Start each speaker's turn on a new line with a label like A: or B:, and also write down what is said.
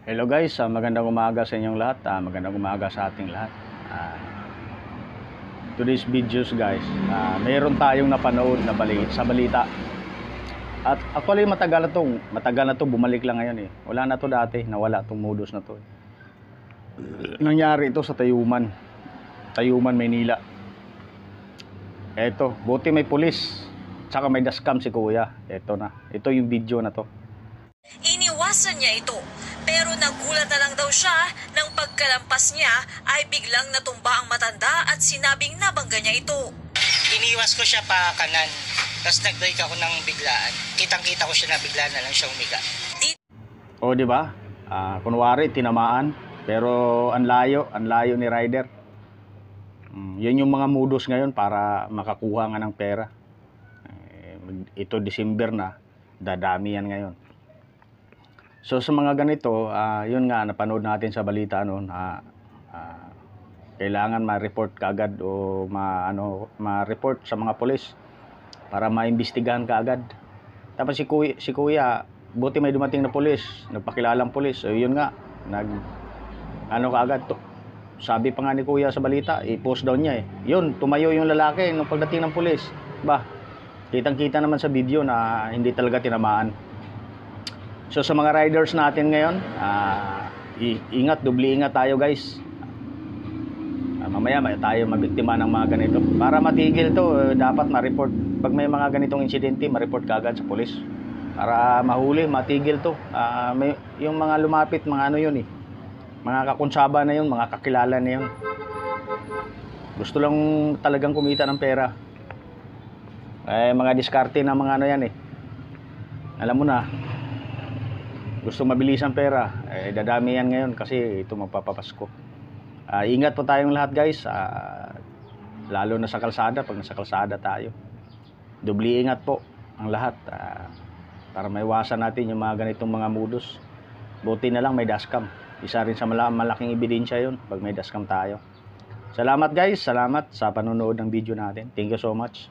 A: Hello guys, magandang umaga sa inyong lahat. Magandang umaga sa ating lahat. Today's videos guys, mayroon tayong napanood na sa balita. At actually matagal na to bumalik lang ngayon eh. Wala na to dati, nawala tong modus na to. Nangyari ito sa Tayuman, Maynila. Eto, buti may pulis, tsaka may dashcam si kuya. Ito yung video na to.
B: Iniwasan niya ito, pero nagulat na lang daw siya nang pagkalampas niya ay biglang natumba ang matanda at sinabing nabangga niya ito.
C: Iniwas ko siya pa kanan, tapos nag-brake ako ng biglaan. Kitang-kita ko siya na bigla na lang siya umiga.
A: O di ba? Kunwari tinamaan, pero ang layo ni rider. Yan yung mga modus ngayon para makakuha nga ng pera. Ito December na, dadami yan ngayon. So sa mga ganito, yun nga napanood natin sa balita noon, kailangan ma-report kaagad o ma-report sa mga pulis para maimbestigahan kaagad. Tapos si kuya, buti may dumating na pulis, nagpakilalang pulis. So yun nga, kaagad to. Sabi pa nga ni kuya sa balita, i-post down niya eh. Yun, tumayo yung lalaki nung pagdating ng pulis. Ba, kitang-kita naman sa video na hindi talaga tinamaan. So sa mga riders natin ngayon, ingat, dubli ingat tayo guys. Mamaya tayo mabiktima ng mga ganito. Para matigil to, dapat ma-report. Pag may mga ganitong insidente, ma-report kaagad sa pulis. Para mahuli, matigil to. Yung mga lumapit, mga ano yun eh. Mga kakunsaba na yun, mga kakilala na yun. Gusto lang talagang kumita ng pera. Mga diskarte na mga ano yan eh. Alam mo na, gusto mabilis ang pera, dadami yan ngayon kasi ito magpapapasko. Ingat po tayong lahat guys, lalo na sa kalsada, pag nasa kalsada tayo. Dubli ingat po ang lahat para maiwasan natin yung mga ganitong mga modus. Buti na lang may dashcam. Isa rin sa malaking ebidensya yun pag may dashcam tayo. Salamat guys, salamat sa panonood ng video natin. Thank you so much.